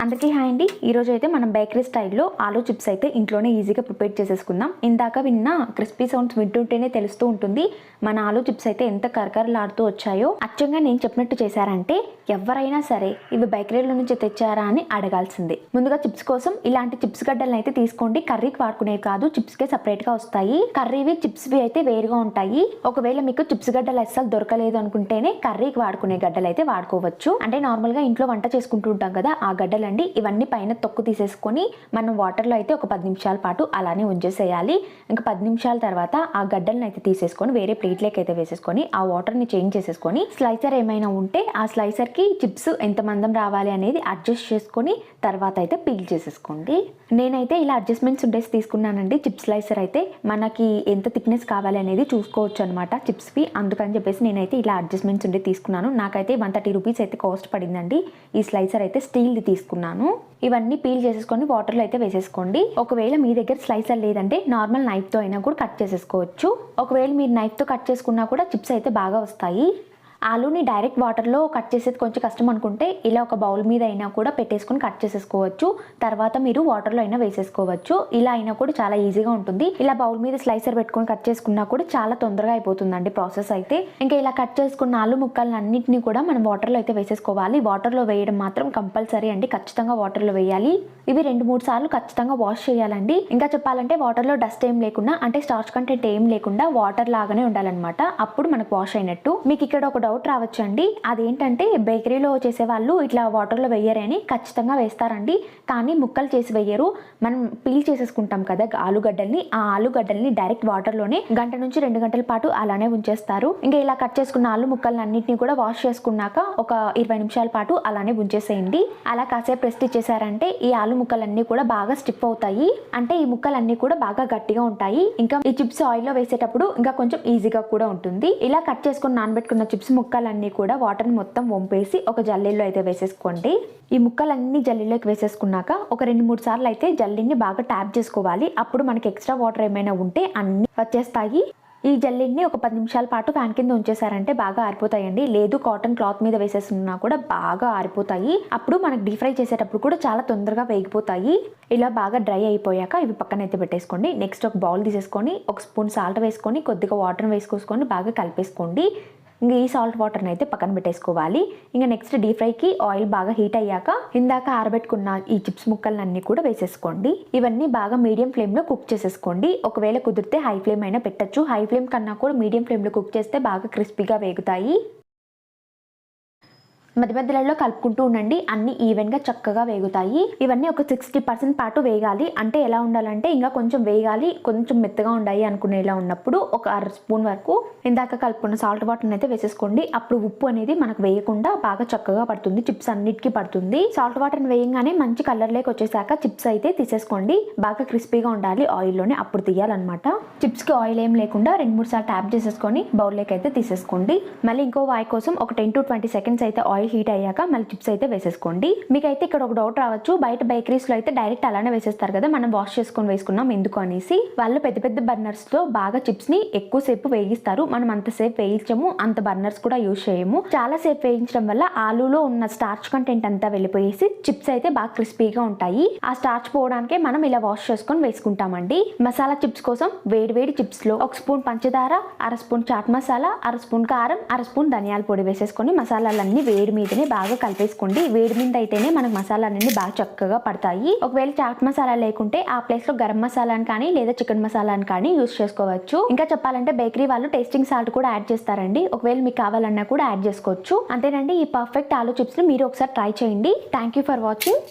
అందరికీ హాయ్ అండి. ఈరోజు అయితే మనం బేకరీ స్టైల్లో ఆలూ చిప్స్ అయితే ఇంట్లోనే ఈజీగా ప్రిపేర్ చేసేసుకుందాం. ఇందాక విన్న క్రిస్పీ సౌండ్స్ వింటుంటేనే తెలుస్తూ ఉంటుంది మన ఆలూ చిప్స్ అయితే ఎంత కరకరలాడుతూ వచ్చాయో. అచ్చంగా నేను చెప్పినట్టు చేశారంటే ఎవరైనా సరే ఇవి బేకరీలో నుంచి తెచ్చారా అని అడగాల్సిందే. ముందుగా చిప్స్ కోసం ఇలాంటి చిప్స్ గడ్డలను అయితే తీసుకోండి. కర్రీకి వాడుకునేవి కాదు, చిప్స్కే సపరేట్గా వస్తాయి. కర్రీవి చిప్స్వి అయితే వేరుగా ఉంటాయి. ఒకవేళ మీకు చిప్స్ గడ్డలు అస్సలు దొరకలేదు అనుకుంటేనే కర్రీకి వాడుకునే గడ్డలు అయితే వాడుకోవచ్చు. అంటే నార్మల్గా ఇంట్లో వంట చేసుకుంటూ ఉంటాం కదా, ఆ గడ్డలు అండి. ఇవన్నీ పైన తొక్కు తీసేసుకొని మనం వాటర్లో అయితే ఒక 10 నిమిషాల పాటు అలానే ఉంచేసేయాలి. ఇంకా 10 నిమిషాల తర్వాత ఆ గడ్డలను అయితే తీసేసుకొని వేరే ప్లేట్లోకి అయితే వేసేసుకొని ఆ వాటర్ని చేంజ్ చేసేసుకొని స్లైసర్ ఏమైనా ఉంటే ఆ స్లైసర్కి చిప్స్ ఎంత మందం రావాలి అనేది అడ్జస్ట్ చేసుకొని తర్వాత అయితే పీల్ చేసేసుకోండి. నేనైతే ఇలా అడ్జస్ట్మెంట్స్ ఉండేసి తీసుకున్నానండి. చిప్స్ స్లైసర్ అయితే మనకి ఎంత థిక్నెస్ కావాలి అనేది చూసుకోవచ్చు అనమాట చిప్స్వి. అందుకని చెప్పేసి నేనైతే ఇలా అడ్జస్ట్మెంట్స్ ఉండే తీసుకున్నాను. నాకైతే 130 రూపీస్ అయితే కాస్ట్ పడిందండి. ఈ స్లైసర్ అయితే స్టీల్ది తీసుకున్నాను. ఇవన్నీ పీల్ చేసేసుకొని వాటర్లో అయితే వేసేసుకోండి. ఒకవేళ మీ దగ్గర స్లైసర్ లేదంటే నార్మల్ నైఫ్తో అయినా కూడా కట్ చేసేసుకోవచ్చు. ఒకవేళ మీరు నైఫ్తో కట్ చేసుకున్నా కూడా చిప్స్ అయితే బాగా వస్తాయి. ఆలూని డైరెక్ట్ వాటర్లో కట్ చేసేది కొంచెం కష్టం అనుకుంటే ఇలా ఒక బౌల్ మీద అయినా కూడా పెట్టేసుకొని కట్ చేసేసుకోవచ్చు. తర్వాత మీరు వాటర్లో అయినా వేసేసుకోవచ్చు. ఇలా అయినా కూడా చాలా ఈజీగా ఉంటుంది. ఇలా బౌల్ మీద స్లైసర్ పెట్టుకొని కట్ చేసుకున్నా కూడా చాలా తొందరగా అయిపోతుందండి ప్రాసెస్ అయితే. ఇంకా ఇలా కట్ చేసుకున్న ఆలు ముక్కలను అన్నింటినీ కూడా మనం వాటర్లో అయితే వేసేసుకోవాలి. వాటర్లో వేయడం మాత్రం కంపల్సరీ అండి, ఖచ్చితంగా వాటర్లో వేయాలి. ఇవి 2-3 సార్లు ఖచ్చితంగా వాష్ చేయాలండి. ఇంకా చెప్పాలంటే వాటర్లో డస్ట్ ఏం లేకుండా, అంటే స్టార్చ్ కంటెంట్ ఏం లేకుండా వాటర్ లాగానే ఉండాలన్నమాట. అప్పుడు మనకు వాష్ అయినట్టు. మీకు ఇక్కడ ఒక డౌట్ రావచ్చండి, అదేంటంటే బేకరీలో చేసే వాళ్ళు ఇట్లా వాటర్లో వేయరని. ఖచ్చితంగా వేస్తారండి, కానీ ముక్కలు చేసి వేయరు. మనం పీల్ చేసేసుకుంటాం కదా ఆలుగడ్డల్ని, ఆ ఆలుగడ్డల్ని డైరెక్ట్ వాటర్లోనే 1 నుంచి 2 గంటల పాటు అలానే ఉంచేస్తారు. ఇంకా ఇలా కట్ చేసుకున్న ఆలు ముక్కలను అన్నింటినీ కూడా వాష్ చేసుకున్నాక ఒక 20 నిమిషాల పాటు అలానే ఉంచేసేయండి. అలా కాసేపు రెస్ట్ ఇచ్చేసారంటే ఈ ఆలు ముక్కలన్నీ కూడా బాగా స్టిఫ్ అవుతాయి. అంటే ఈ ముక్కలన్నీ కూడా బాగా గట్టిగా ఉంటాయి. ఇంకా ఈ చిప్స్ ఆయిల్లో వేసేటప్పుడు ఇంకా కొంచెం ఈజీగా కూడా ఉంటుంది. ఇలా కట్ చేసుకుని నానబెట్టుకున్న చిప్స్ ముక్కలన్నీ కూడా వాటర్ని మొత్తం వంపేసి ఒక జల్లెల్లో అయితే వేసేసుకోండి. ఈ ముక్కలన్నీ జల్లీలోకి వేసేసుకున్నాక ఒక 2-3 సార్లు అయితే జల్లీని బాగా ట్యాప్ చేసుకోవాలి. అప్పుడు మనకి ఎక్స్ట్రా వాటర్ ఏమైనా ఉంటే అన్ని వచ్చేస్తాయి. ఈ జల్లీని ఒక 10 నిమిషాల పాటు ఫ్యాన్ కింద ఉంచేసారంటే బాగా ఆరిపోతాయండి. లేదు కాటన్ క్లాత్ మీద వేసేస్తున్నా కూడా బాగా ఆరిపోతాయి. అప్పుడు మనకు డీప్ ఫ్రై చేసేటప్పుడు కూడా చాలా తొందరగా వేగిపోతాయి. ఇలా బాగా డ్రై అయిపోయాక ఇవి పక్కన అయితే పెట్టేసుకోండి. నెక్స్ట్ ఒక బౌల్ తీసేసుకొని 1 స్పూన్ సాల్ట్ వేసుకొని కొద్దిగా వాటర్ వేసుకొని బాగా కలిపేసుకోండి. ఇంకా ఈ సాల్ట్ వాటర్ని అయితే పక్కన పెట్టేసుకోవాలి. ఇంకా నెక్స్ట్ డీప్ ఫ్రైకి ఆయిల్ బాగా హీట్ అయ్యాక ఇందాక ఆరబెట్టుకున్న ఈ చిప్స్ ముక్కలన్నీ కూడా వేసేసుకోండి. ఇవన్నీ బాగా మీడియం ఫ్లేమ్లో కుక్ చేసేసుకోండి. ఒకవేళ కుదిరితే హై ఫ్లేమ్ అయినా పెట్టచ్చు. హై ఫ్లేమ్ కన్నా కూడా మీడియం ఫ్లేమ్లో కుక్ చేస్తే బాగా క్రిస్పీగా వేగుతాయి. మధ్య మధ్యలో కలుపుకుంటూ ఉండండి, అన్ని ఈవెన్గా చక్కగా వేగుతాయి. ఇవన్నీ ఒక 60% పాటు వేగాలి. అంటే ఎలా ఉండాలంటే ఇంకా కొంచెం వేగాలి, కొంచెం మెత్తగా ఉండాలి అనుకునేలా ఉన్నప్పుడు ఒక 1/2 స్పూన్ వరకు ఇందాక కలుపుకున్న సాల్ట్ వాటర్ని అయితే వేసేసుకోండి. అప్పుడు ఉప్పు అనేది మనకు వేయకుండా బాగా చక్కగా పడుతుంది, చిప్స్ అన్నిటికీ పడుతుంది. సాల్ట్ వాటర్ని వేయంగానే మంచి కలర్లోకి వచ్చేసాక చిప్స్ అయితే తీసేసుకోండి. బాగా క్రిస్పీగా ఉండాలి ఆయిల్లోనే, అప్పుడు తీయాలన్నమాట. చిప్స్కి ఆయిల్ ఏం లేకుండా 2-3 సార్లు ట్యాప్ చేసేసుకొని బౌల్లోకి అయితే తీసేసుకోండి. మళ్ళీ ఇంకో వాయి కోసం ఒక 10 to 20 సెకండ్స్ అయితే ఆయిల్ హీట్ అయ్యాక మళ్ళీ చిప్స్ అయితే వేసేసుకోండి. మీకైతే ఇక్కడ ఒక డౌట్ రావచ్చు, బయట బేకరీస్లో అయితే డైరెక్ట్ అలానే వేసేస్తారు కదా, మనం వాష్ చేసుకొని వేసుకున్నాం ఎందుకు అనేసి. వాళ్ళు పెద్ద పెద్ద బర్నర్స్తో బాగా చిప్స్ని ఎక్కువసేపు వేగిస్తారు. మనం అంతసేపు వేయించము, అంత బర్నర్స్ కూడా యూజ్ చేయము. చాలా సేపు వేయించడం వల్ల ఆలూలో ఉన్న స్టార్చ్ కంటెంట్ అంతా వెళ్ళిపోయేసి చిప్స్ అయితే బాగా క్రిస్పీగా ఉంటాయి. ఆ స్టార్చ్ పోవడానికే మనం ఇలా వాష్ చేసుకొని వేసుకుంటామండి. మసాలా చిప్స్ కోసం వేడి చిప్స్ లో 1 స్పూన్ పంచదార, 1/2 స్పూన్ చాట్ మసాలా, 1/2 స్పూన్ కారం, 1/2 స్పూన్ ధనియాల పొడి వేసేసుకొని మసాలాలన్నీ వేడి మీదనే బాగా కలిపేసుకోండి. వేడి మీద అయితేనే మనకు మసాలాలన్నీ బాగా చక్కగా పడతాయి. ఒకవేళ చాట్ మసాలా లేకుంటే ఆ ప్లేస్ లో గరం మసాలాని కానీ లేదా చికెన్ మసాలాని కానీ యూజ్ చేసుకోవచ్చు. ఇంకా చెప్పాలంటే బేకరీ వాళ్ళు టేస్టింగ్ సాల్ట్ కూడా యాడ్ చేస్తారండి. ఒకవేళ మీకు కావాలన్నా కూడా యాడ్ చేసుకోవచ్చు. అంతేనండి, ఈ పర్ఫెక్ట్ ఆలూ చిప్స్ ని మీరు ఒకసారి ట్రై చేయండి. Thank you for watching.